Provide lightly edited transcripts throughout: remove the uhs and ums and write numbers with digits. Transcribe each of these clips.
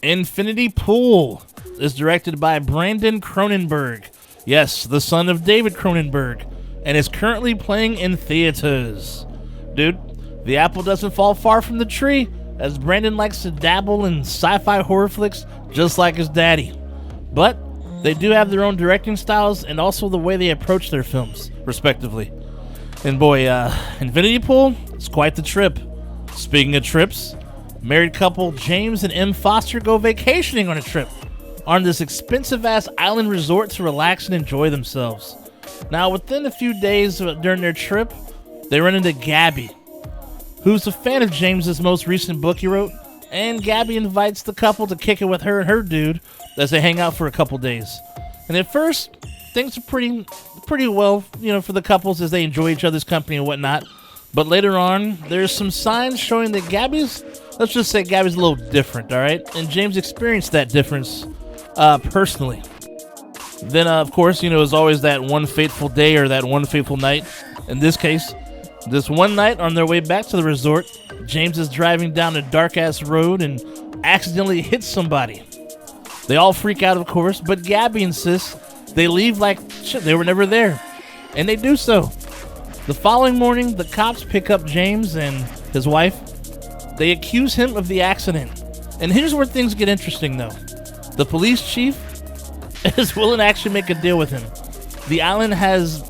Infinity Pool is directed by Brandon Cronenberg. Yes, the son of David Cronenberg, and is currently playing in theaters. Dude, the apple doesn't fall far from the tree, as Brandon likes to dabble in sci-fi horror flicks just like his daddy. But they do have their own directing styles and also the way they approach their films, respectively. And boy, Infinity Pool is quite the trip. Speaking of trips, married couple James and M. Foster go vacationing on a trip on this expensive-ass island resort to relax and enjoy themselves. Now, within a few days during their trip, they run into Gabby, who's a fan of James's most recent book he wrote, and Gabby invites the couple to kick it with her and her dude as they hang out for a couple days. And at first, things are pretty well, for the couples as they enjoy each other's company and whatnot. But later on, there's some signs showing that let's just say Gabby's a little different, all right? And James experienced that difference personally. Then, of course, there's always that one fateful day or that one fateful night. In this case, this one night on their way back to the resort, James is driving down a dark-ass road and accidentally hits somebody. They all freak out, of course, but Gabby insists they leave like shit, they were never there. And they do so. The following morning, the cops pick up James and his wife. They accuse him of the accident. And here's where things get interesting, though. The police chief is willing to actually make a deal with him. The island has,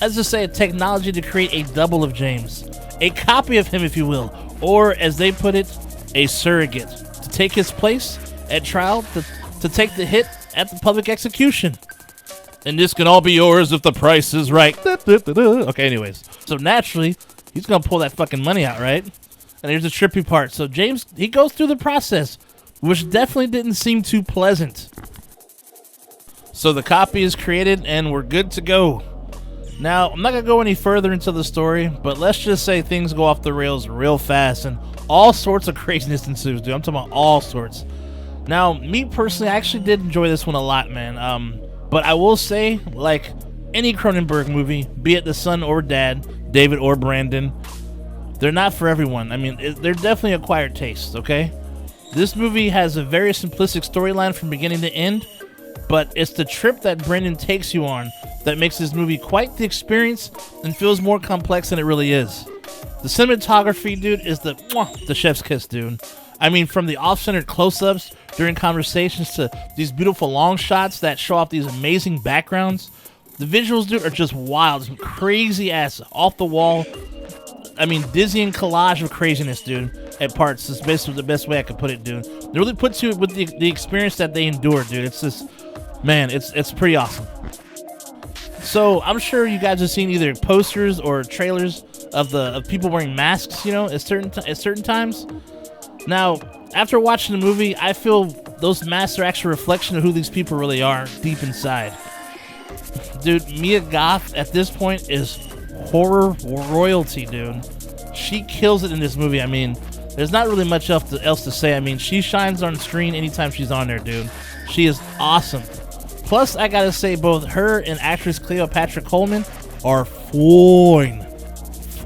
let's just say, a technology to create a double of James. A copy of him, if you will. Or, as they put it, a surrogate. To take his place at trial, to take the hit at the public execution. And this can all be yours if the price is right. Okay, anyways. So naturally, he's going to pull that fucking money out, right? And here's the trippy part. So James, he goes through the process, which definitely didn't seem too pleasant. So the copy is created, and we're good to go. Now, I'm not going to go any further into the story, but let's just say things go off the rails real fast, and all sorts of craziness ensues, dude. I'm talking about all sorts. Now, me personally, I actually did enjoy this one a lot, man. But I will say, like any Cronenberg movie, be it the son or dad, David or Brandon, they're not for everyone. I mean, they're definitely acquired tastes, okay? This movie has a very simplistic storyline from beginning to end, but it's the trip that Brandon takes you on that makes this movie quite the experience and feels more complex than it really is. The cinematography, dude, is the chef's kiss, dude. I mean, from the off-centered close-ups during conversations to these beautiful long shots that show off these amazing backgrounds. The visuals, dude, are just wild. Some crazy-ass, off-the-wall, dizzying collage of craziness, dude, at parts. It's basically the best way I could put it, dude. It really puts you with the experience that they endure, dude. It's just, man, it's pretty awesome. So, I'm sure you guys have seen either posters or trailers of people wearing masks, at certain times. Now, after watching the movie, I feel those masks are actually a reflection of who these people really are deep inside. Dude, Mia Goth at this point is horror royalty, dude. She kills it in this movie. I mean, there's not really much else to say. I mean, she shines on screen anytime she's on there, dude. She is awesome. Plus, I gotta say, both her and actress Cleopatra Coleman are fine.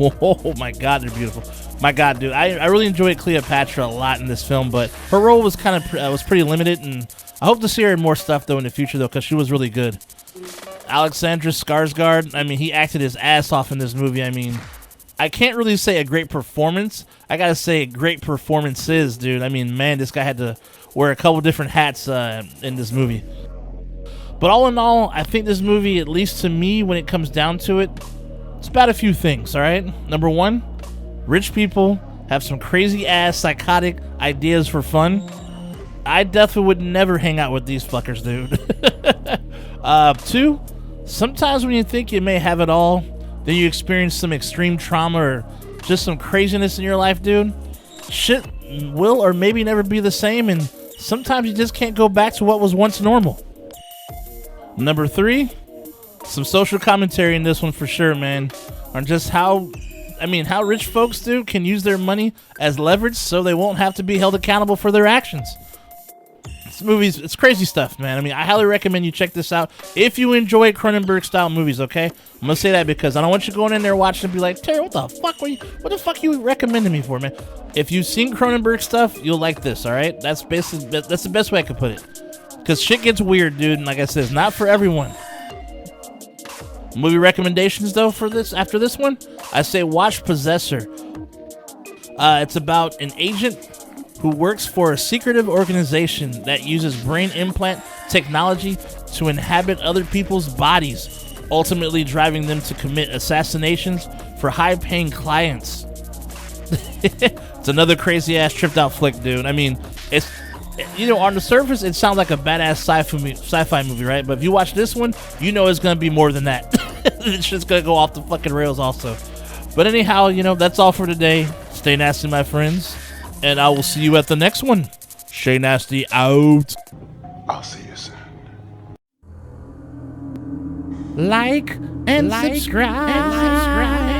Oh my God, they're beautiful. My God, dude, I really enjoyed Cleopatra a lot in this film, but her role was was pretty limited, and I hope to see her in more stuff though in the future though, because she was really good. Alexander Skarsgård, he acted his ass off in this movie. I can't really say a great performance. I gotta say great performances, dude. Man, this guy had to wear a couple different hats in this movie. But all in all, I think this movie, at least to me, when it comes down to it, it's about a few things, all right? Number one, rich people have some crazy-ass psychotic ideas for fun. I definitely would never hang out with these fuckers, dude. Two, sometimes when you think you may have it all, then you experience some extreme trauma or just some craziness in your life, dude. Shit will or maybe never be the same, and sometimes you just can't go back to what was once normal. Number three, some social commentary in this one for sure, man, on just how rich folks, dude, can use their money as leverage so they won't have to be held accountable for their actions. This movie's, it's crazy stuff, man. I mean, I highly recommend you check this out if you enjoy Cronenberg-style movies, okay? I'm going to say that because I don't want you going in there watching and be like, Terry, what the fuck you recommending me for, man? If you've seen Cronenberg stuff, you'll like this, all right? That's the best way I could put it. Because shit gets weird, dude, and like I said, it's not for everyone. Movie recommendations, though, for this, after this one, I say watch Possessor. It's about an agent who works for a secretive organization that uses brain implant technology to inhabit other people's bodies, ultimately driving them to commit assassinations for high-paying clients. It's another crazy-ass tripped-out flick, dude. I mean, it's, you know, on the surface, it sounds like a badass sci-fi movie, right? But if you watch this one, you know it's going to be more than that. It's just going to go off the fucking rails also. But anyhow, you know, that's all for today. Stay nasty, my friends. And I will see you at the next one. Shay Nasty out. I'll see you soon. Like and subscribe.